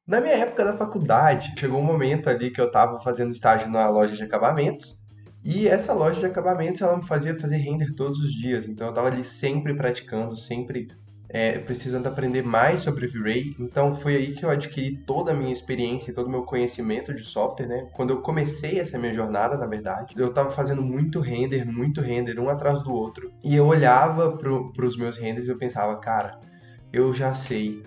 Na minha época da faculdade, chegou um momento ali que eu estava fazendo estágio na loja de acabamentos, e essa loja de acabamentos ela me fazia fazer render todos os dias, então eu estava ali sempre praticando, sempre precisando aprender mais sobre V-Ray. Então foi aí que eu adquiri toda a minha experiência e todo o meu conhecimento de software, né? Quando eu comecei essa minha jornada, na verdade, eu estava fazendo muito render, um atrás do outro, e eu olhava para os meus renders e eu pensava, cara, eu já sei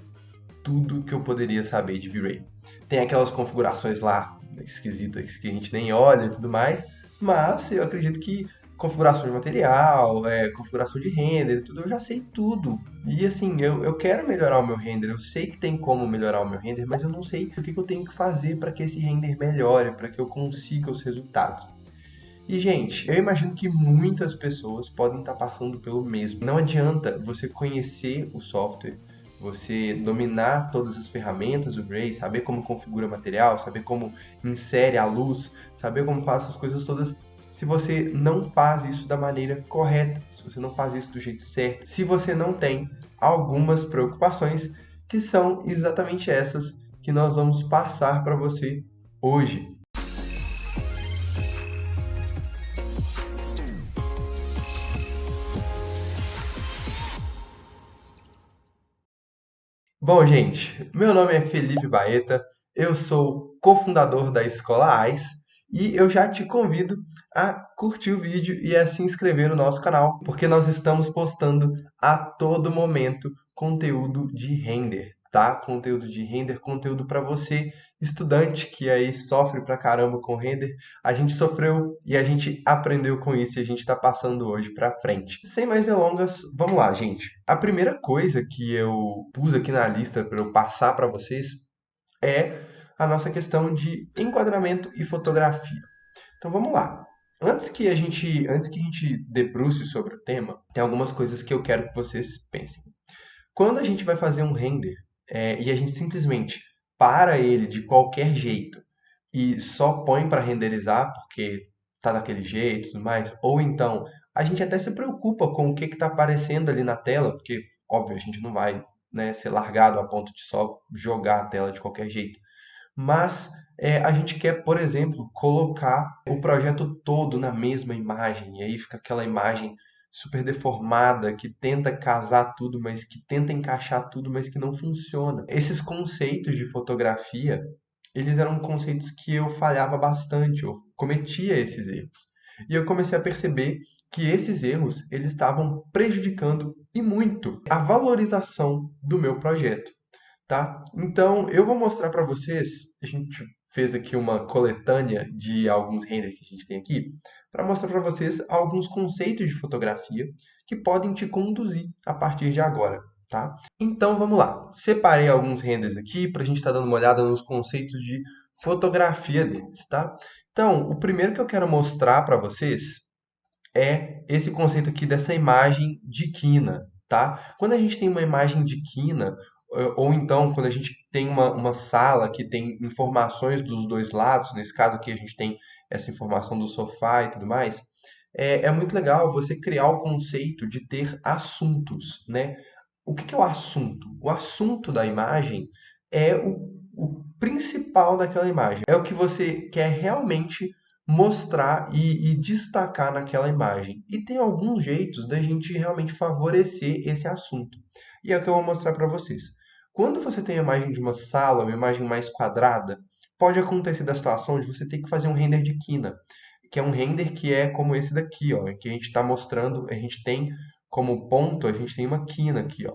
tudo que eu poderia saber de V-Ray. Tem aquelas configurações lá esquisitas que a gente nem olha e tudo mais, mas eu acredito que configuração de material, configuração de render, tudo, eu já sei tudo. E assim, eu quero melhorar o meu render, eu sei que tem como melhorar o meu render, mas eu não sei o que eu tenho que fazer para que esse render melhore, para que eu consiga os resultados. E, gente, eu imagino que muitas pessoas podem estar passando pelo mesmo. Não adianta você conhecer o software, você dominar todas as ferramentas do Gray, saber como configura material, saber como insere a luz, saber como faz essas coisas todas, se você não faz isso da maneira correta, se você não faz isso do jeito certo, se você não tem algumas preocupações que são exatamente essas que nós vamos passar para você hoje. Bom, gente, meu nome é Felipe Baeta, eu sou cofundador da Escola AIS e eu já te convido a curtir o vídeo e a se inscrever no nosso canal, porque nós estamos postando a todo momento conteúdo de render, tá? Conteúdo de render, conteúdo para você, estudante que aí sofre pra caramba com render. A gente sofreu e a gente aprendeu com isso e a gente está passando hoje para frente. Sem mais delongas, vamos lá, gente. A primeira coisa que eu pus aqui na lista para eu passar para vocês é a nossa questão de enquadramento e fotografia. Então vamos lá. Antes que a gente debruce sobre o tema, tem algumas coisas que eu quero que vocês pensem. Quando a gente vai fazer um render e a gente simplesmente para ele de qualquer jeito e só põe para renderizar porque tá daquele jeito e tudo mais, ou então a gente até se preocupa com o que está aparecendo ali na tela, porque, óbvio, a gente não vai, né, ser largado a ponto de só jogar a tela de qualquer jeito. Mas a gente quer, por exemplo, colocar o projeto todo na mesma imagem, e aí fica aquela imagem super deformada, que tenta casar tudo, mas que tenta encaixar tudo, mas que não funciona. Esses conceitos de fotografia, eles eram conceitos que eu falhava bastante, eu cometia esses erros. E eu comecei a perceber que esses erros, eles estavam prejudicando e muito a valorização do meu projeto, tá? Então, eu vou mostrar para vocês, a gente fez aqui uma coletânea de alguns renders que a gente tem aqui, para mostrar para vocês alguns conceitos de fotografia que podem te conduzir a partir de agora, tá? Então, vamos lá. Separei alguns renders aqui para a gente estar dando uma olhada nos conceitos de fotografia deles, tá? Então, o primeiro que eu quero mostrar para vocês é esse conceito aqui dessa imagem de quina, tá? Quando a gente tem uma imagem de quina, ou então quando a gente tem uma sala que tem informações dos dois lados, nesse caso aqui a gente tem essa informação do sofá e tudo mais, é muito legal você criar o conceito de ter assuntos, né? O que é o assunto? O assunto da imagem é o principal daquela imagem. É o que você quer realmente mostrar e destacar naquela imagem. E tem alguns jeitos da gente realmente favorecer esse assunto. E é o que eu vou mostrar para vocês. Quando você tem a imagem de uma sala, uma imagem mais quadrada, pode acontecer da situação de você ter que fazer um render de quina, que é um render que é como esse daqui, ó, que a gente está mostrando, a gente tem como ponto, a gente tem uma quina aqui, ó.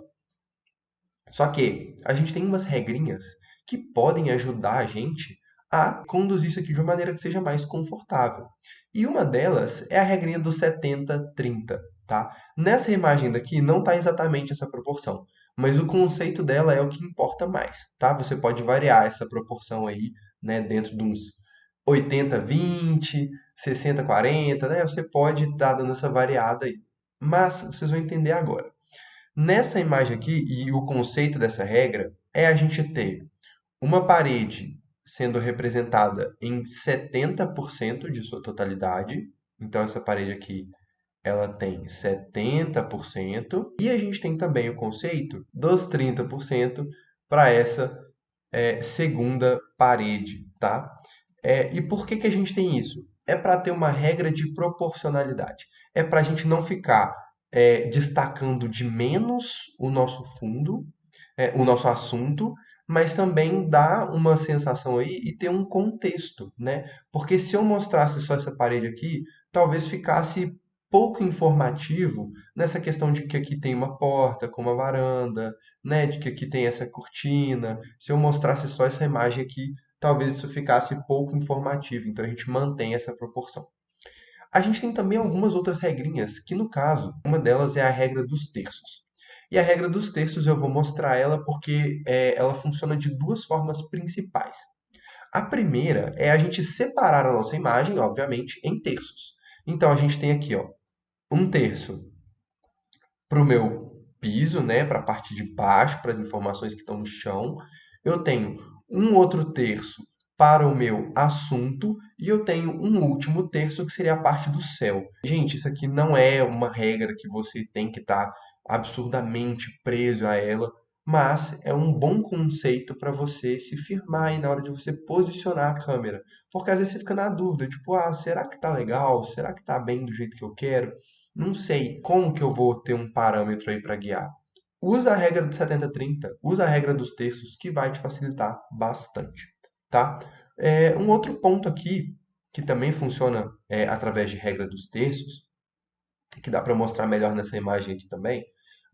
Só que a gente tem umas regrinhas que podem ajudar a gente a conduzir isso aqui de uma maneira que seja mais confortável. E uma delas é a regrinha do 70-30, tá? Nessa imagem daqui não está exatamente essa proporção, mas o conceito dela é o que importa mais, tá? Você pode variar essa proporção aí, né, dentro de uns 80-20, 60-40, né? Você pode estar dando essa variada aí. Mas vocês vão entender agora. Nessa imagem aqui, e o conceito dessa regra é a gente ter uma parede sendo representada em 70% de sua totalidade. Então, essa parede aqui, ela tem 70%. E a gente tem também o conceito dos 30% para essa segunda parede, tá? E por que que a gente tem isso? É para ter uma regra de proporcionalidade. É para a gente não ficar destacando de menos o nosso fundo, o nosso assunto, mas também dá uma sensação aí e ter um contexto, né? Porque se eu mostrasse só essa parede aqui, talvez ficasse pouco informativo nessa questão de que aqui tem uma porta com uma varanda, né? De que aqui tem essa cortina. Se eu mostrasse só essa imagem aqui, talvez isso ficasse pouco informativo. Então a gente mantém essa proporção. A gente tem também algumas outras regrinhas, que no caso, uma delas é a regra dos terços. E a regra dos terços eu vou mostrar ela porque ela funciona de duas formas principais. A primeira é a gente separar a nossa imagem, obviamente, em terços. Então a gente tem aqui, ó, um terço para o meu piso, né, para a parte de baixo, para as informações que estão no chão. Eu tenho um outro terço para o meu assunto e eu tenho um último terço que seria a parte do céu. Gente, isso aqui não é uma regra que você tem que estar absurdamente preso a ela, mas é um bom conceito para você se firmar aí na hora de você posicionar a câmera. Porque às vezes você fica na dúvida, tipo, será que tá legal? Será que tá bem do jeito que eu quero? Não sei como que eu vou ter um parâmetro aí para guiar. Usa a regra do 70-30, usa a regra dos terços, que vai te facilitar bastante, tá? Um outro ponto aqui, que também funciona através de regra dos terços, que dá para mostrar melhor nessa imagem aqui também,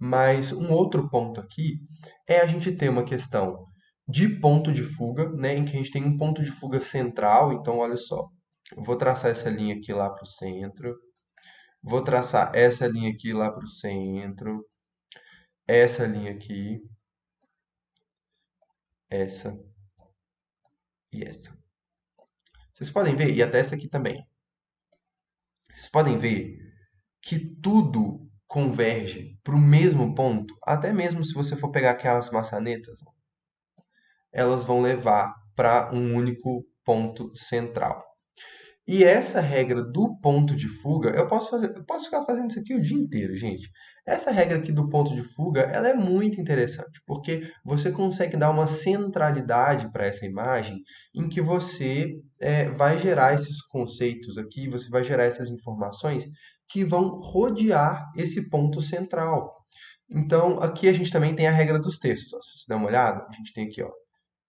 mas um outro ponto aqui é a gente ter uma questão de ponto de fuga, né, em que a gente tem um ponto de fuga central. Então, olha só, eu vou traçar essa linha aqui lá para o centro, vou traçar essa linha aqui lá para o centro, essa linha aqui, essa e essa. Vocês podem ver, e até essa aqui também. Vocês podem ver que tudo converge para o mesmo ponto, até mesmo se você for pegar aquelas maçanetas, elas vão levar para um único ponto central. E essa regra do ponto de fuga, eu posso ficar fazendo isso aqui o dia inteiro, gente. Essa regra aqui do ponto de fuga, ela é muito interessante, porque você consegue dar uma centralidade para essa imagem em que você vai gerar esses conceitos aqui, você vai gerar essas informações que vão rodear esse ponto central. Então, aqui a gente também tem a regra dos textos. Ó. Se você der uma olhada, a gente tem aqui, ó,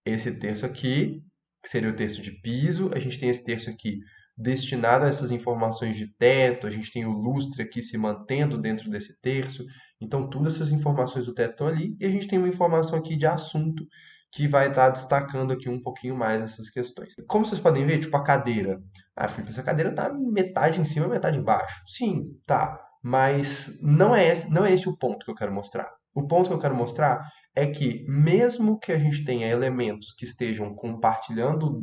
esse terço aqui, que seria o terço de piso. A gente tem esse terço aqui destinado a essas informações de teto. A gente tem o lustre aqui se mantendo dentro desse terço. Então, todas essas informações do teto estão ali. E a gente tem uma informação aqui de assunto que vai estar destacando aqui um pouquinho mais essas questões. Como vocês podem ver, tipo a cadeira. Felipe, essa cadeira está metade em cima, metade embaixo. Sim, tá. Mas não é esse o ponto que eu quero mostrar. O ponto que eu quero mostrar é que, mesmo que a gente tenha elementos que estejam compartilhando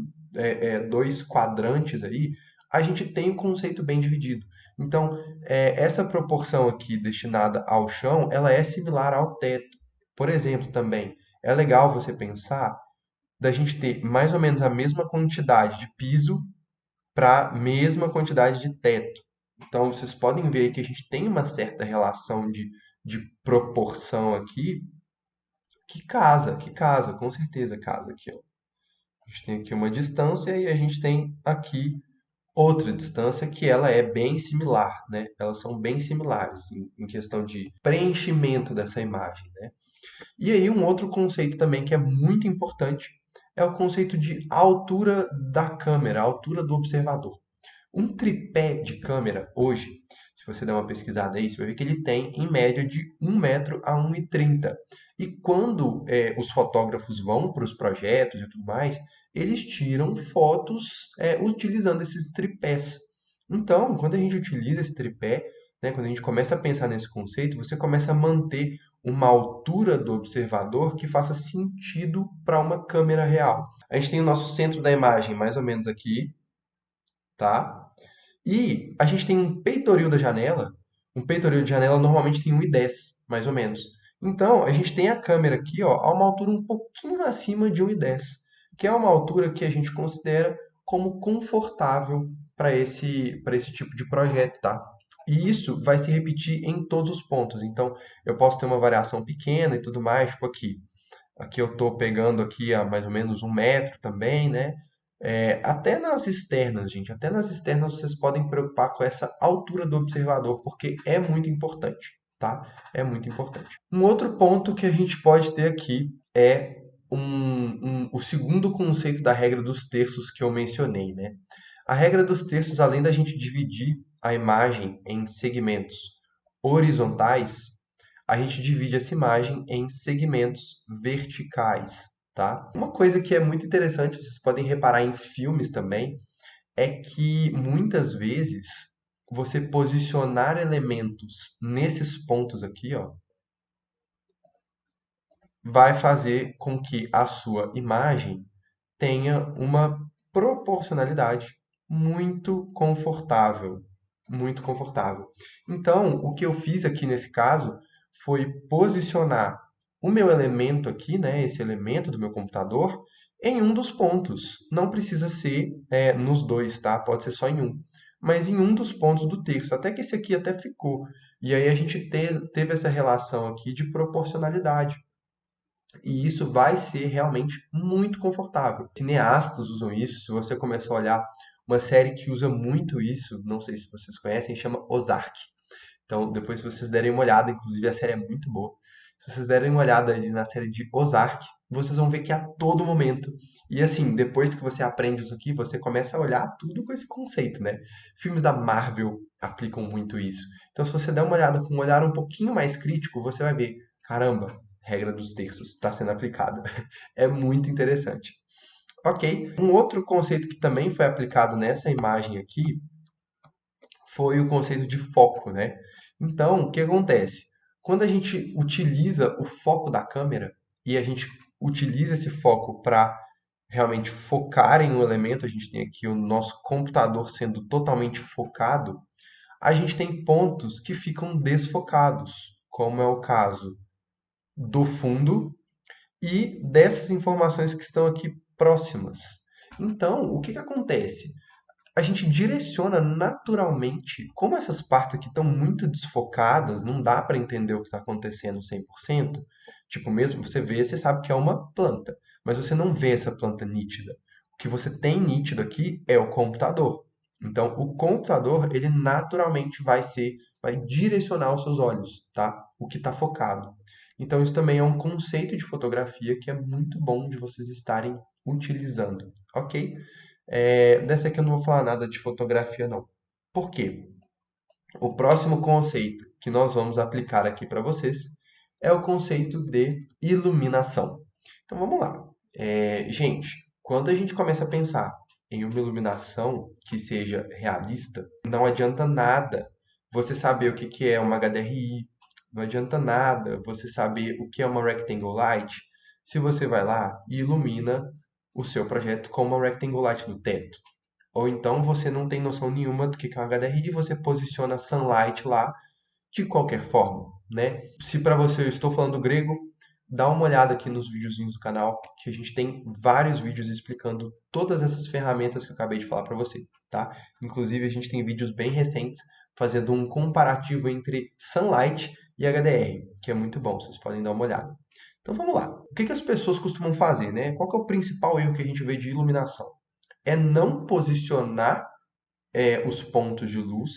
dois quadrantes aí, a gente tem o conceito bem dividido. Então, essa proporção aqui destinada ao chão, ela é similar ao teto. Por exemplo, também, é legal você pensar da gente ter mais ou menos a mesma quantidade de piso para a mesma quantidade de teto. Então, vocês podem ver que a gente tem uma certa relação de proporção aqui que casa, com certeza casa aqui, ó. A gente tem aqui uma distância e a gente tem aqui outra distância que ela é bem similar, né? Elas são bem similares em questão de preenchimento dessa imagem, né? E aí um outro conceito também que é muito importante é o conceito de altura da câmera, a altura do observador. Um tripé de câmera hoje, se você der uma pesquisada aí, você vai ver que ele tem em média de 1 metro a 1,30 m. E quando os fotógrafos vão para os projetos e tudo mais, eles tiram fotos utilizando esses tripés. Então, quando a gente utiliza esse tripé, né, quando a gente começa a pensar nesse conceito, você começa a manter uma altura do observador que faça sentido para uma câmera real. A gente tem o nosso centro da imagem mais ou menos aqui, tá? E a gente tem um peitoril da janela. Um peitoril de janela normalmente tem 1,10, mais ou menos. Então, a gente tem a câmera aqui, ó, a uma altura um pouquinho acima de 1,10, que é uma altura que a gente considera como confortável para esse tipo de projeto, tá? E isso vai se repetir em todos os pontos. Então, eu posso ter uma variação pequena e tudo mais, tipo aqui. Aqui eu estou pegando aqui a mais ou menos 1 metro também, né? Até nas externas, gente, até nas externas vocês podem preocupar com essa altura do observador, porque é muito importante, tá? É muito importante. Um outro ponto que a gente pode ter aqui é o segundo conceito da regra dos terços que eu mencionei, né? A regra dos terços, além da gente dividir a imagem em segmentos horizontais, a gente divide essa imagem em segmentos verticais, tá? Uma coisa que é muito interessante, vocês podem reparar em filmes também, é que muitas vezes você posicionar elementos nesses pontos aqui, ó, vai fazer com que a sua imagem tenha uma proporcionalidade muito confortável, muito confortável. Então, o que eu fiz aqui nesse caso foi posicionar o meu elemento aqui, né, esse elemento do meu computador, em um dos pontos. Não precisa ser nos dois, tá? Pode ser só em um. Mas em um dos pontos do terço. Até que esse aqui até ficou. E aí a gente teve essa relação aqui de proporcionalidade. E isso vai ser realmente muito confortável. Cineastas usam isso. Se você começar a olhar uma série que usa muito isso, não sei se vocês conhecem, chama Ozark. Então, depois, se vocês derem uma olhada, inclusive a série é muito boa. Se vocês derem uma olhada ali na série de Ozark, vocês vão ver que a todo momento. E assim, depois que você aprende isso aqui, você começa a olhar tudo com esse conceito, né? Filmes da Marvel aplicam muito isso. Então, se você der uma olhada com um olhar um pouquinho mais crítico, você vai ver, caramba, regra dos terços está sendo aplicada. É muito interessante. Ok. Um outro conceito que também foi aplicado nessa imagem aqui foi o conceito de foco, né? Então, o que acontece? Quando a gente utiliza o foco da câmera e a gente utiliza esse foco para realmente focar em um elemento, a gente tem aqui o nosso computador sendo totalmente focado, a gente tem pontos que ficam desfocados, como é o caso do fundo e dessas informações que estão aqui próximas. Então, o que que acontece? A gente direciona naturalmente, como essas partes aqui estão muito desfocadas, não dá para entender o que está acontecendo 100%. Tipo, mesmo você vê, você sabe que é uma planta, mas você não vê essa planta nítida. O que você tem nítido aqui é o computador. Então, o computador, ele naturalmente vai direcionar os seus olhos, tá? O que está focado. Então, isso também é um conceito de fotografia que é muito bom de vocês estarem utilizando, ok? Dessa aqui eu não vou falar nada de fotografia, não. Por quê? O próximo conceito que nós vamos aplicar aqui para vocês é o conceito de iluminação. Então vamos lá. Gente, quando a gente começa a pensar em uma iluminação que seja realista, não adianta nada você saber o que que é uma HDRI, não adianta nada você saber o que é uma Rectangle Light, se você vai lá e ilumina o seu projeto com uma Rectangle Light no teto. Ou então você não tem noção nenhuma do que é um HDRI e você posiciona Sunlight lá de qualquer forma, né? Se para você eu estou falando grego, dá uma olhada aqui nos videozinhos do canal, que a gente tem vários vídeos explicando todas essas ferramentas que eu acabei de falar para você, tá? Inclusive a gente tem vídeos bem recentes fazendo um comparativo entre Sunlight e HDR, que é muito bom, vocês podem dar uma olhada. Então vamos lá. O que que as pessoas costumam fazer, né? Qual que é o principal erro que a gente vê de iluminação? É não posicionar os pontos de luz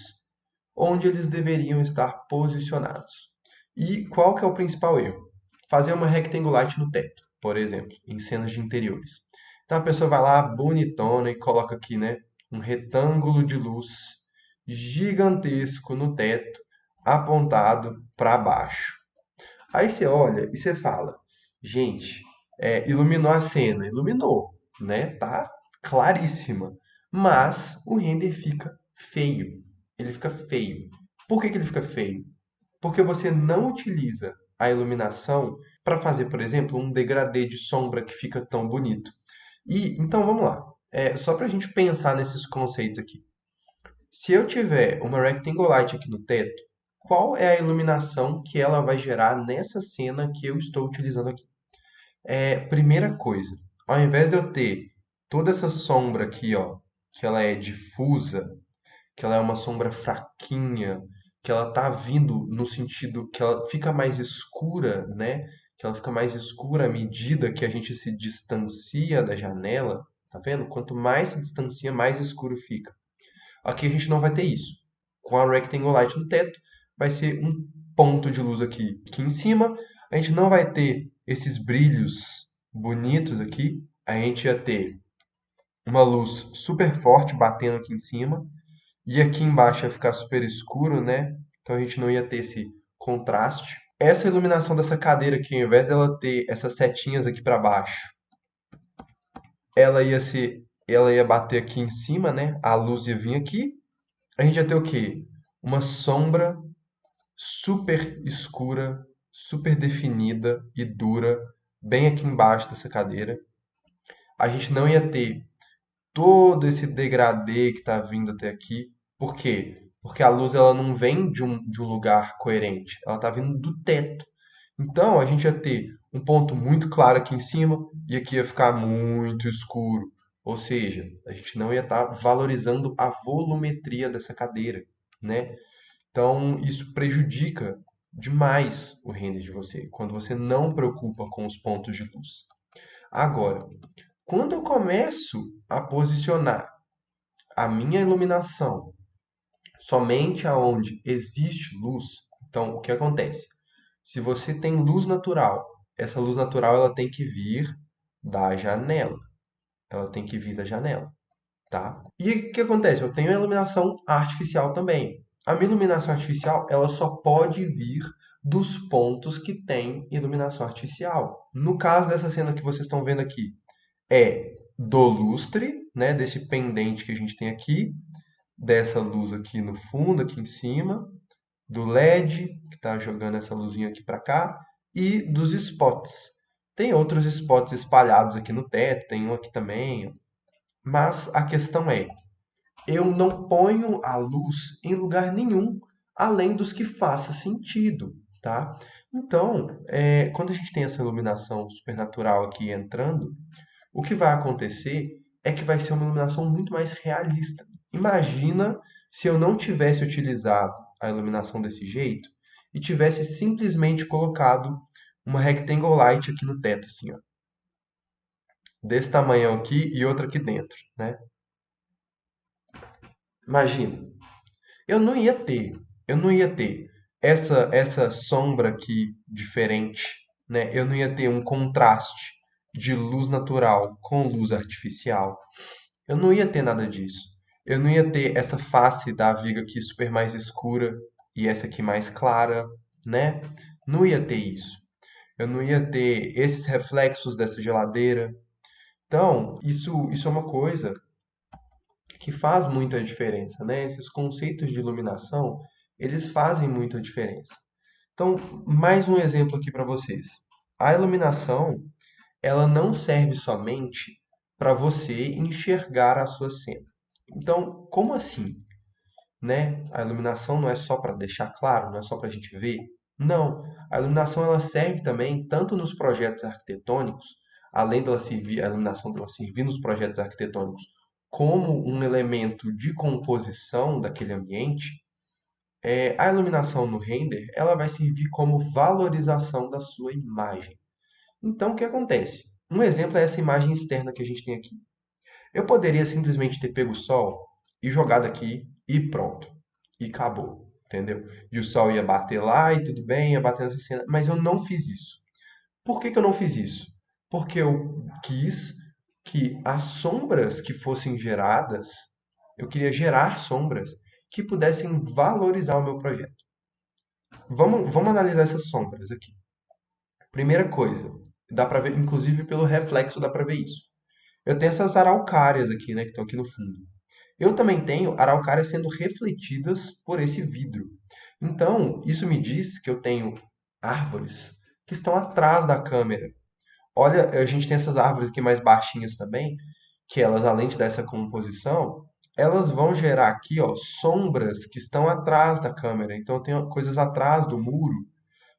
onde eles deveriam estar posicionados. E qual que é o principal erro? Fazer uma rectangulite no teto, por exemplo, em cenas de interiores. Então a pessoa vai lá bonitona e coloca aqui, né, um retângulo de luz gigantesco no teto, apontado para baixo. Aí você olha e você fala, gente, iluminou a cena, iluminou, né? Tá claríssima. Mas o render fica feio. Ele fica feio. Por que que ele fica feio? Porque você não utiliza a iluminação para fazer, por exemplo, um degradê de sombra que fica tão bonito. E então vamos lá. Só para a gente pensar nesses conceitos aqui. Se eu tiver uma rectangle light aqui no teto, qual é a iluminação que ela vai gerar nessa cena que eu estou utilizando aqui? Primeira coisa, ao invés de eu ter toda essa sombra aqui, ó, que ela é difusa, que ela é uma sombra fraquinha, que ela tá vindo no sentido que ela fica mais escura, né? que ela fica mais escura à medida que a gente se distancia da janela. Tá vendo? Quanto mais se distancia, mais escuro fica. Aqui a gente não vai ter isso. Com a Rectangle Light no teto, vai ser um ponto de luz aqui em cima. A gente não vai ter esses brilhos bonitos aqui. A gente ia ter uma luz super forte batendo aqui em cima. E aqui embaixo ia ficar super escuro, né? Então a gente não ia ter esse contraste. Essa iluminação dessa cadeira aqui, ao invés dela ter essas setinhas aqui para baixo, ela ia bater aqui em cima, né? A luz ia vir aqui. A gente ia ter o quê? Uma sombra super escura, super definida e dura, bem aqui embaixo dessa cadeira. A gente não ia ter todo esse degradê que está vindo até aqui. Por quê? Porque a luz ela não vem de um lugar coerente, ela está vindo do teto. Então a gente ia ter um ponto muito claro aqui em cima e aqui ia ficar muito escuro. Ou seja, a gente não ia estar valorizando a volumetria dessa cadeira, né? Então isso prejudica demais o render de você, quando você não preocupa com os pontos de luz. Agora, quando eu começo a posicionar a minha iluminação somente aonde existe luz, então o que acontece? Se você tem luz natural, essa luz natural ela tem que vir da janela. Ela tem que vir da janela, tá? E o que acontece? Eu tenho a iluminação artificial também. A minha iluminação artificial, ela só pode vir dos pontos que tem iluminação artificial. No caso dessa cena que vocês estão vendo aqui, é do lustre, né, desse pendente que a gente tem aqui, dessa luz aqui no fundo, aqui em cima, do LED, que está jogando essa luzinha aqui para cá, e dos spots. Tem outros spots espalhados aqui no teto, tem um aqui também, mas a questão é, eu não ponho a luz em lugar nenhum, além dos que faça sentido, tá? Então, quando a gente tem essa iluminação supernatural aqui entrando, o que vai acontecer é que vai ser uma iluminação muito mais realista. Imagina se eu não tivesse utilizado a iluminação desse jeito e tivesse simplesmente colocado uma rectangle light aqui no teto, assim, ó, desse tamanho aqui e outra aqui dentro, né? Imagina, eu não ia ter essa sombra aqui diferente, né? Eu não ia ter um contraste de luz natural com luz artificial. Eu não ia ter nada disso. Eu não ia ter essa face da viga aqui super mais escura e essa aqui mais clara, né? Não ia ter isso. Eu não ia ter esses reflexos dessa geladeira. Então, isso é uma coisa que faz muita diferença, né? Esses conceitos de iluminação, eles fazem muita diferença. Então, mais um exemplo aqui para vocês. A iluminação, ela não serve somente para você enxergar a sua cena. Então, como assim? Né? A iluminação não é só para deixar claro, não é só para a gente ver. Não, a iluminação ela serve também tanto nos projetos arquitetônicos, além dela servir, a iluminação dela servir nos projetos arquitetônicos como um elemento de composição daquele ambiente, a iluminação no render ela vai servir como valorização da sua imagem. Então, o que acontece? Um exemplo é essa imagem externa que a gente tem aqui. Eu poderia simplesmente ter pego o sol e jogado aqui e pronto. E acabou, entendeu? E o sol ia bater lá e tudo bem, ia bater nessa cena. Mas eu não fiz isso. Por que que eu não fiz isso? Porque eu quis que as sombras que fossem geradas, eu queria gerar sombras que pudessem valorizar o meu projeto. Vamos analisar essas sombras aqui. Primeira coisa, dá para ver, inclusive pelo reflexo dá para ver isso. Eu tenho essas araucárias aqui, né, que estão aqui no fundo. Eu também tenho araucárias sendo refletidas por esse vidro. Então, isso me diz que eu tenho árvores que estão atrás da câmera. Olha, a gente tem essas árvores aqui mais baixinhas também, que elas, além de dar essa composição, elas vão gerar aqui, ó, sombras que estão atrás da câmera. Então, eu tenho coisas atrás do muro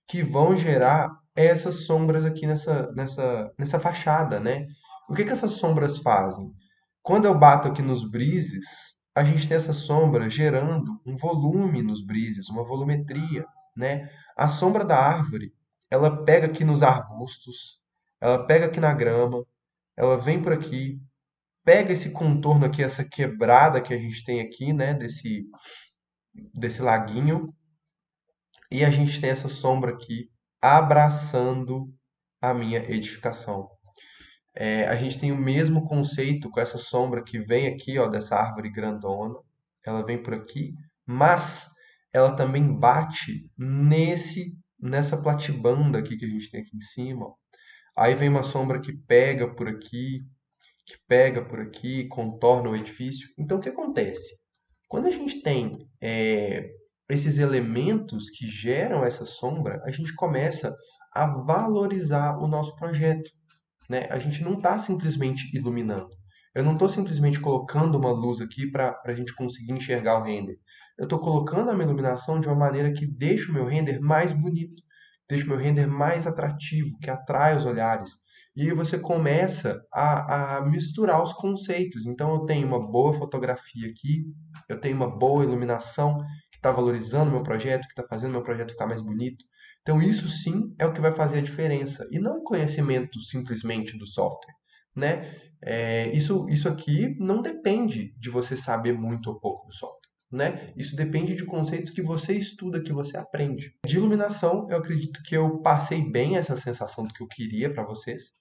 que vão gerar essas sombras aqui nessa fachada, né? O que que essas sombras fazem? Quando eu bato aqui nos brises, a gente tem essa sombra gerando um volume nos brises, uma volumetria, né? A sombra da árvore, ela pega aqui nos arbustos, ela pega aqui na grama, ela vem por aqui, pega esse contorno aqui, essa quebrada que a gente tem aqui, né, desse laguinho, e a gente tem essa sombra aqui abraçando a minha edificação. A gente tem o mesmo conceito com essa sombra que vem aqui, ó, dessa árvore grandona. Ela vem por aqui, mas ela também bate nessa platibanda aqui que a gente tem aqui em cima, ó. Aí vem uma sombra que pega por aqui, que pega por aqui, contorna o edifício. Então, o que acontece? Quando a gente tem esses elementos que geram essa sombra, a gente começa a valorizar o nosso projeto, né? A gente não está simplesmente iluminando. Eu não estou simplesmente colocando uma luz aqui para a gente conseguir enxergar o render. Eu estou colocando a minha iluminação de uma maneira que deixa o meu render mais bonito, deixa o meu render mais atrativo, que atrai os olhares. E aí você começa a misturar os conceitos. Então eu tenho uma boa fotografia aqui, eu tenho uma boa iluminação que está valorizando o meu projeto, que está fazendo o meu projeto ficar mais bonito. Então, isso sim é o que vai fazer a diferença, e não o conhecimento simplesmente do software, né? Isso aqui não depende de você saber muito ou pouco do software, né? Isso depende de conceitos que você estuda, que você aprende. De iluminação, eu acredito que eu passei bem essa sensação do que eu queria para vocês,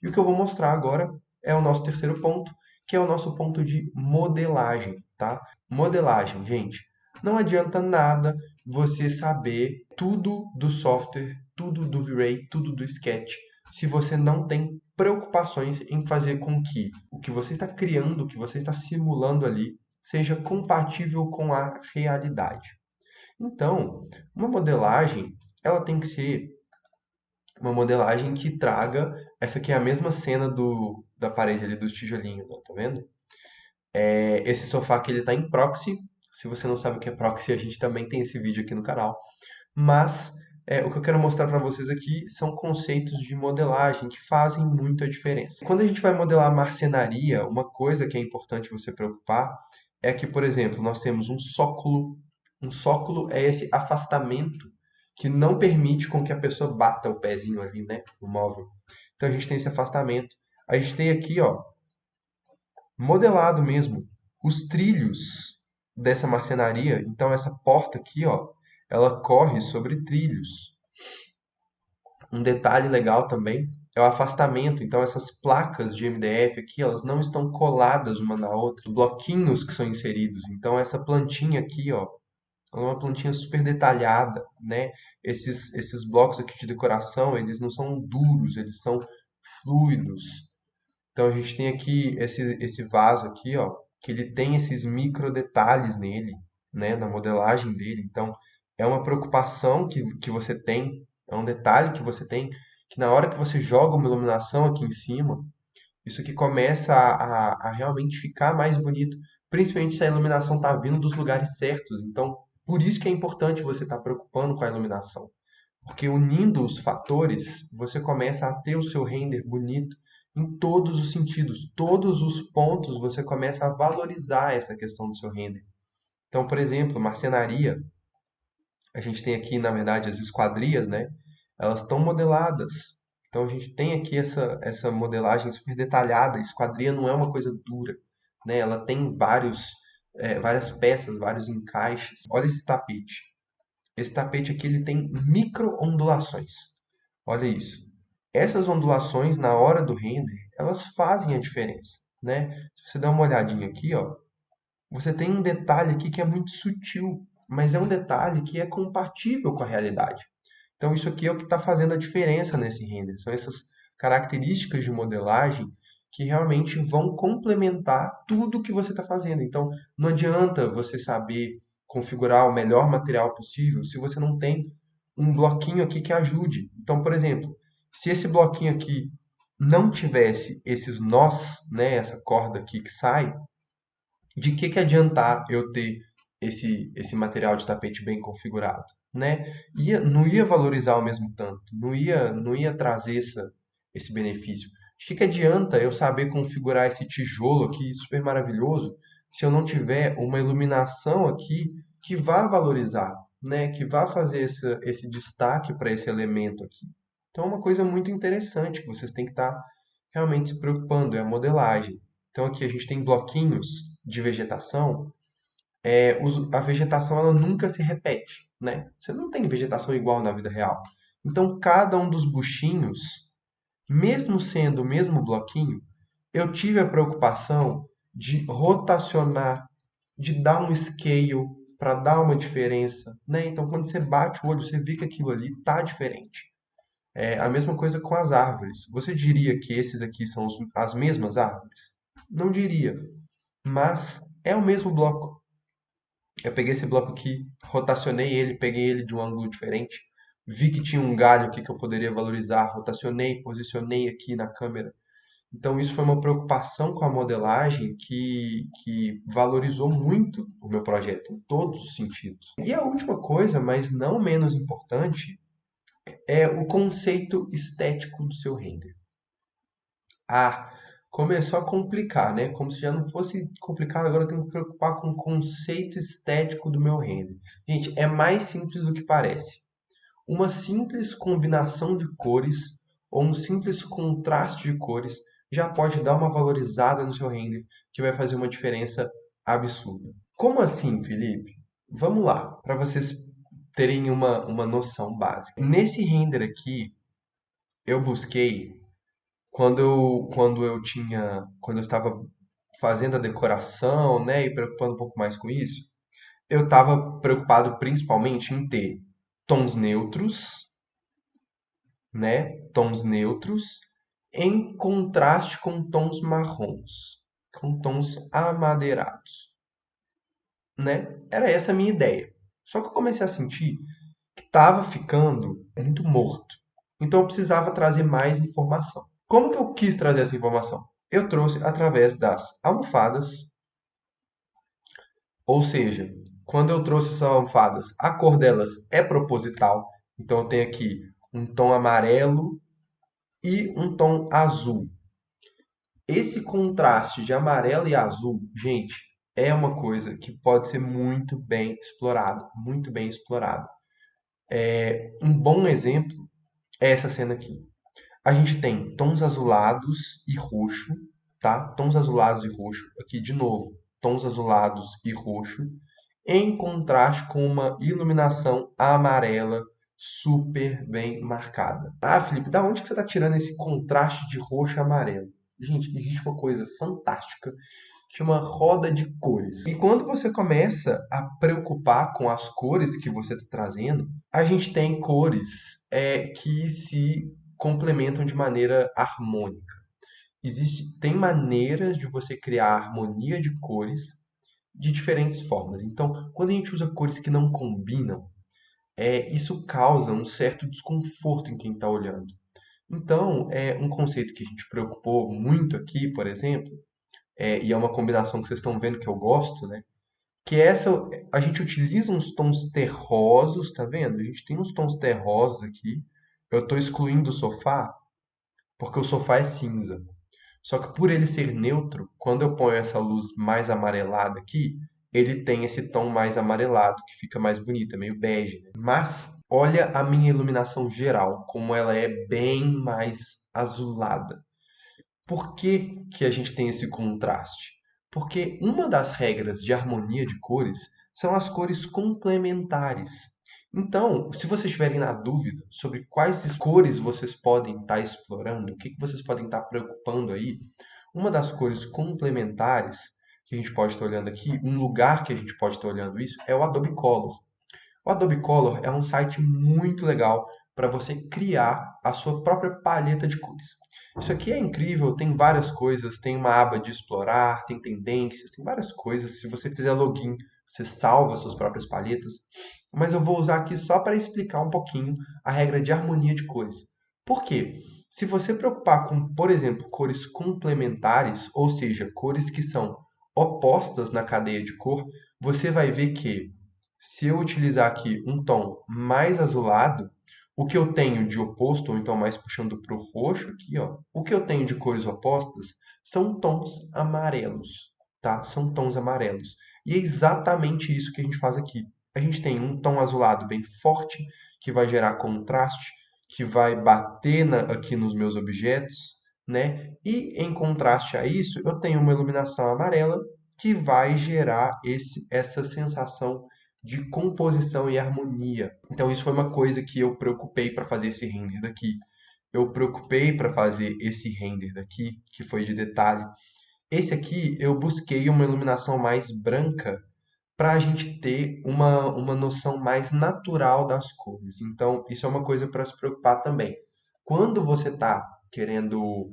e o que eu vou mostrar agora é o nosso terceiro ponto, que é o nosso ponto de modelagem, tá? Modelagem, gente, não adianta nada você saber tudo do software, tudo do V-Ray, tudo do Sketch, se você não tem preocupações em fazer com que o que você está criando, o que você está simulando ali, seja compatível com a realidade. Então, uma modelagem, ela tem que ser uma modelagem que traga, essa aqui é a mesma cena da parede ali dos tijolinhos, ó, tá vendo? Esse sofá aqui ele está em proxy. Se você não sabe o que é proxy, a gente também tem esse vídeo aqui no canal. Mas o que eu quero mostrar para vocês aqui são conceitos de modelagem que fazem muita diferença. Quando a gente vai modelar marcenaria, uma coisa que é importante você preocupar é que, por exemplo, nós temos um sóculo. Um sóculo é esse afastamento que não permite com que a pessoa bata o pezinho ali, né, no móvel. Então a gente tem esse afastamento. A gente tem aqui, ó, modelado mesmo os trilhos dessa marcenaria. Então essa porta aqui, ó, ela corre sobre trilhos. Um detalhe legal também é o afastamento. Então essas placas de MDF aqui, elas não estão coladas uma na outra. Os bloquinhos que são inseridos. Então essa plantinha aqui, ó, é uma plantinha super detalhada, né? Esses blocos aqui de decoração, eles não são duros, eles são fluidos. Então a gente tem aqui esse vaso aqui, ó, que ele tem esses micro detalhes nele, né, na modelagem dele. Então é uma preocupação que você tem, é um detalhe que você tem, que na hora que você joga uma iluminação aqui em cima, isso aqui começa a realmente ficar mais bonito, principalmente se a iluminação está vindo dos lugares certos. Então, por isso que é importante você estar preocupando com a iluminação. Porque unindo os fatores, você começa a ter o seu render bonito em todos os sentidos. Todos os pontos você começa a valorizar essa questão do seu render. Então, por exemplo, marcenaria, a gente tem aqui, na verdade, as esquadrias, né? Elas estão modeladas. Então, a gente tem aqui essa modelagem super detalhada. Esquadria não é uma coisa dura, né? Ela tem várias peças, vários encaixes. Olha esse tapete. Esse tapete aqui ele tem micro-ondulações. Olha isso. Essas ondulações, na hora do render, elas fazem a diferença, né? Se você dá uma olhadinha aqui, ó, você tem um detalhe aqui que é muito sutil, mas é um detalhe que é compatível com a realidade. Então, isso aqui é o que está fazendo a diferença nesse render. São essas características de modelagem que realmente vão complementar tudo que você está fazendo. Então, não adianta você saber configurar o melhor material possível se você não tem um bloquinho aqui que ajude. Então, por exemplo, se esse bloquinho aqui não tivesse esses nós, né, essa corda aqui que sai, de que adiantar eu ter esse material de tapete bem configurado, né? Não ia valorizar ao mesmo tanto, não ia trazer esse benefício. De que adianta eu saber configurar esse tijolo aqui super maravilhoso se eu não tiver uma iluminação aqui que vá valorizar, né? Que vá fazer esse destaque para esse elemento aqui. Então, é uma coisa muito interessante que vocês têm que estar realmente se preocupando, é a modelagem. Então, aqui a gente tem bloquinhos de vegetação. A vegetação ela nunca se repete, né? Você não tem vegetação igual na vida real. Então, cada um dos buchinhos, mesmo sendo o mesmo bloquinho, eu tive a preocupação de rotacionar, de dar um scale para dar uma diferença, né? Então, quando você bate o olho, você vê que aquilo ali está diferente. É a mesma coisa com as árvores. Você diria que esses aqui são as mesmas árvores? Não diria, mas é o mesmo bloco. Eu peguei esse bloco aqui, rotacionei ele, peguei ele de um ângulo diferente, vi que tinha um galho aqui que eu poderia valorizar, rotacionei, posicionei aqui na câmera. Então, isso foi uma preocupação com a modelagem que valorizou muito o meu projeto, em todos os sentidos. E a última coisa, mas não menos importante, é o conceito estético do seu render. Ah, começou a complicar, né? Como se já não fosse complicado, agora eu tenho que me preocupar com o conceito estético do meu render. Gente, é mais simples do que parece. Uma simples combinação de cores ou um simples contraste de cores já pode dar uma valorizada no seu render, que vai fazer uma diferença absurda. Como assim, Felipe? Vamos lá, para vocês terem uma noção básica. Nesse render aqui, eu busquei quando eu estava fazendo a decoração, né, e preocupando um pouco mais com isso, eu estava preocupado principalmente em ter tons neutros, né, tons neutros em contraste com tons marrons, com tons amadeirados, né? Era essa a minha ideia. Só que eu comecei a sentir que estava ficando muito morto. Então eu precisava trazer mais informação. Como que eu quis trazer essa informação? Eu trouxe através das almofadas, ou seja, quando eu trouxe essas almofadas, a cor delas é proposital. Então eu tenho aqui um tom amarelo e um tom azul. Esse contraste de amarelo e azul, gente, é uma coisa que pode ser muito bem explorado, muito bem explorado. Um bom exemplo é essa cena aqui. A gente tem tons azulados e roxo, tá? Tons azulados e roxo. Aqui de novo, tons azulados e roxo, em contraste com uma iluminação amarela super bem marcada. Ah, Felipe, da onde que você está tirando esse contraste de roxo e amarelo? Gente, existe uma coisa fantástica que chama roda de cores. E quando você começa a preocupar com as cores que você está trazendo, a gente tem cores que se complementam de maneira harmônica. Tem maneiras de você criar harmonia de cores de diferentes formas. Então, quando a gente usa cores que não combinam, isso causa um certo desconforto em quem está olhando. Então, um conceito que a gente preocupou muito aqui, por exemplo, e é uma combinação que vocês estão vendo que eu gosto, né? Que a gente utiliza uns tons terrosos, tá vendo? A gente tem uns tons terrosos aqui. Eu estou excluindo o sofá, porque o sofá é cinza. Só que por ele ser neutro, quando eu ponho essa luz mais amarelada aqui, ele tem esse tom mais amarelado, que fica mais bonito, é meio bege, né? Mas olha a minha iluminação geral, como ela é bem mais azulada. Por que que a gente tem esse contraste? Porque uma das regras de harmonia de cores são as cores complementares. Então, se vocês estiverem na dúvida sobre quais cores vocês podem estar explorando, o que que vocês podem estar preocupando aí, uma das cores complementares que a gente pode estar olhando aqui, um lugar que a gente pode estar olhando isso, é o Adobe Color. O Adobe Color é um site muito legal para você criar a sua própria paleta de cores. Isso aqui é incrível, tem várias coisas, tem uma aba de explorar, tem tendências, tem várias coisas. Se você fizer login, você salva suas próprias paletas. Mas eu vou usar aqui só para explicar um pouquinho a regra de harmonia de cores. Por quê? Se você preocupar com, por exemplo, cores complementares, ou seja, cores que são opostas na cadeia de cor, você vai ver que se eu utilizar aqui um tom mais azulado, o que eu tenho de oposto, ou então mais puxando para o roxo aqui, ó, o que eu tenho de cores opostas são tons amarelos, tá? São tons amarelos. E é exatamente isso que a gente faz aqui. A gente tem um tom azulado bem forte, que vai gerar contraste, que vai bater aqui nos meus objetos, né? E em contraste a isso, eu tenho uma iluminação amarela que vai gerar essa sensação de composição e harmonia. Então, isso foi uma coisa que eu preocupei para fazer esse render daqui. Eu preocupei para fazer esse render daqui, que foi de detalhe. Esse aqui eu busquei uma iluminação mais branca para a gente ter uma noção mais natural das cores. Então, isso é uma coisa para se preocupar também. Quando você está querendo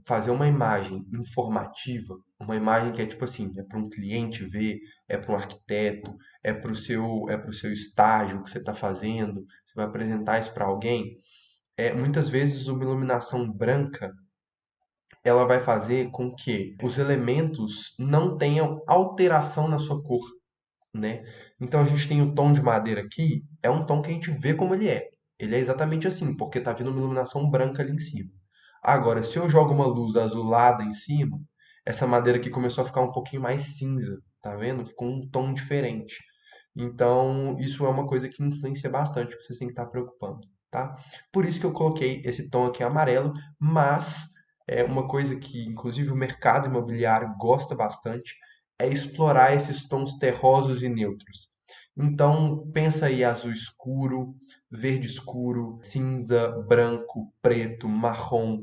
fazer uma imagem informativa, uma imagem que é tipo assim, é para um cliente ver, é para um arquiteto, é para o seu estágio que você está fazendo, você vai apresentar isso para alguém, muitas vezes uma iluminação branca ela vai fazer com que os elementos não tenham alteração na sua cor, né? Então a gente tem o tom de madeira aqui, é um tom que a gente vê como ele é. Ele é exatamente assim, porque está vindo uma iluminação branca ali em cima. Agora, se eu jogo uma luz azulada em cima, essa madeira aqui começou a ficar um pouquinho mais cinza, tá vendo? Ficou um tom diferente. Então, isso é uma coisa que influencia bastante, que vocês têm que estar preocupando, tá? Por isso que eu coloquei esse tom aqui amarelo, mas é uma coisa que, inclusive, o mercado imobiliário gosta bastante, é explorar esses tons terrosos e neutros. Então, pensa aí azul escuro, verde escuro, cinza, branco, preto, marrom.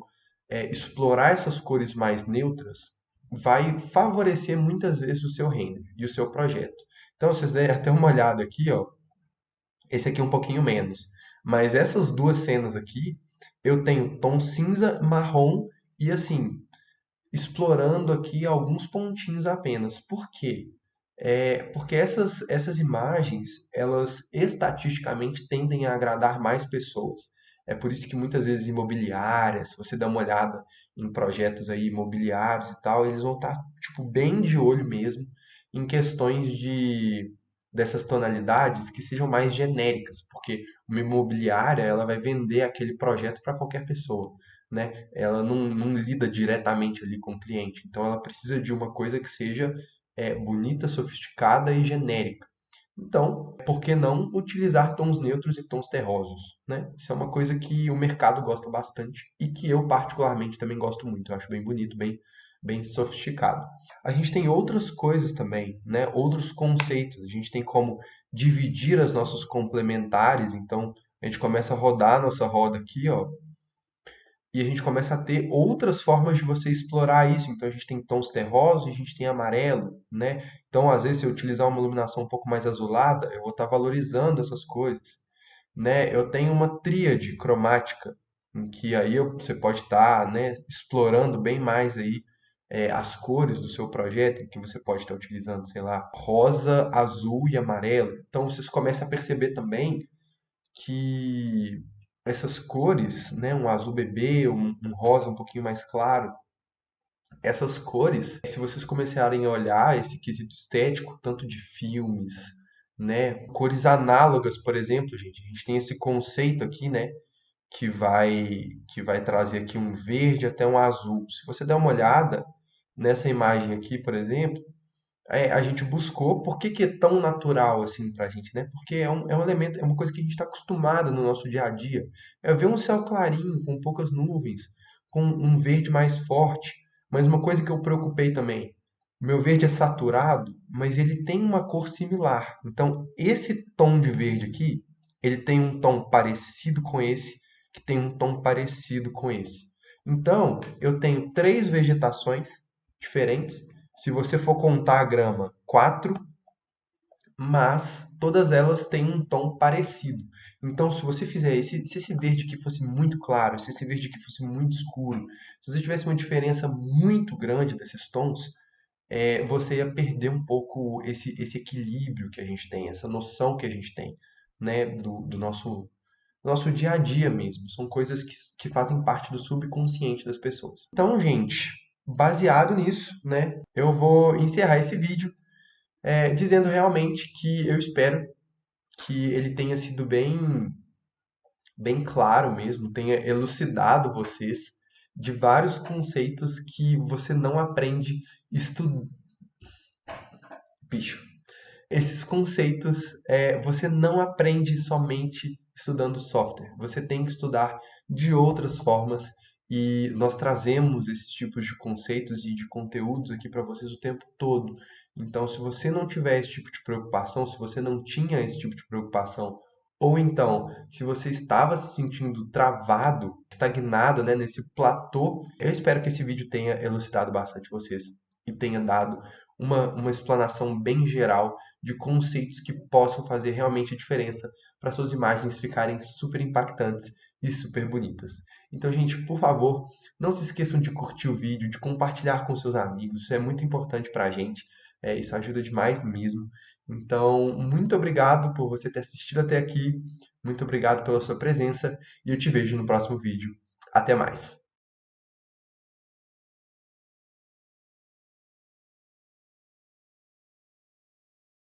Explorar essas cores mais neutras vai favorecer muitas vezes o seu render e o seu projeto. Então, vocês derem até uma olhada aqui, ó. Esse aqui é um pouquinho menos. Mas essas duas cenas aqui, eu tenho tom cinza, marrom e assim, explorando aqui alguns pontinhos apenas. Por quê? Porque essas imagens, elas estatisticamente tendem a agradar mais pessoas. É por isso que muitas vezes imobiliárias, se você dá uma olhada em projetos aí imobiliários e tal, eles vão estar tipo bem de olho mesmo em questões dessas tonalidades que sejam mais genéricas, porque uma imobiliária ela vai vender aquele projeto para qualquer pessoa, né? Ela não lida diretamente ali com o cliente, então ela precisa de uma coisa que seja bonita, sofisticada e genérica. Então, por que não utilizar tons neutros e tons terrosos, né? Isso é uma coisa que o mercado gosta bastante e que eu particularmente também gosto muito. Eu acho bem bonito, bem sofisticado. A gente tem outras coisas também, né? Outros conceitos. A gente tem como dividir as nossas complementares. Então, a gente começa a rodar a nossa roda aqui, ó, e a gente começa a ter outras formas de você explorar isso. Então a gente tem tons terrosos, a gente tem amarelo, né? Então, às vezes, se eu utilizar uma iluminação um pouco mais azulada, eu vou estar valorizando essas coisas, né? Eu tenho uma tríade cromática, em que aí você pode estar, né, explorando bem mais aí as cores do seu projeto, em que você pode estar utilizando, sei lá, rosa, azul e amarelo. Então, vocês começam a perceber também que essas cores, né, um azul bebê, um rosa um pouquinho mais claro, essas cores, se vocês começarem a olhar esse quesito estético, tanto de filmes, né, cores análogas, por exemplo, gente, a gente tem esse conceito aqui, né, que vai trazer aqui um verde até um azul. Se você der uma olhada nessa imagem aqui, por exemplo, a gente buscou por que é tão natural assim pra gente, né? Porque é um elemento, é uma coisa que a gente está acostumado no nosso dia a dia. É ver um céu clarinho, com poucas nuvens, com um verde mais forte. Mas uma coisa que eu preocupei também, o meu verde é saturado, mas ele tem uma cor similar. Então, esse tom de verde aqui, ele tem um tom parecido com esse, que tem um tom parecido com esse. Então, eu tenho três vegetações diferentes. Se você for contar a grama, quatro, mas todas elas têm um tom parecido. Então, se você fizer se esse verde aqui fosse muito claro, se esse verde aqui fosse muito escuro, se você tivesse uma diferença muito grande desses tons, você ia perder um pouco esse equilíbrio que a gente tem, essa noção que a gente tem, né, do nosso dia a dia mesmo. São coisas que fazem parte do subconsciente das pessoas. Então, gente, baseado nisso, né, eu vou encerrar esse vídeo dizendo realmente que eu espero que ele tenha sido bem claro mesmo, tenha elucidado vocês de vários conceitos que você não aprende estudando. Bicho. Esses conceitos você não aprende somente estudando software. Você tem que estudar de outras formas e nós trazemos esses tipos de conceitos e de conteúdos aqui para vocês o tempo todo. Então, se você não tiver esse tipo de preocupação, se você não tinha esse tipo de preocupação, ou então, se você estava se sentindo travado, estagnado, né, nesse platô, eu espero que esse vídeo tenha elucidado bastante vocês e tenha dado uma explanação bem geral de conceitos que possam fazer realmente a diferença para suas imagens ficarem super impactantes e super bonitas. Então, gente, por favor, não se esqueçam de curtir o vídeo, de compartilhar com seus amigos, isso é muito importante para a gente, isso ajuda demais mesmo. Então, muito obrigado por você ter assistido até aqui, muito obrigado pela sua presença e eu te vejo no próximo vídeo. Até mais!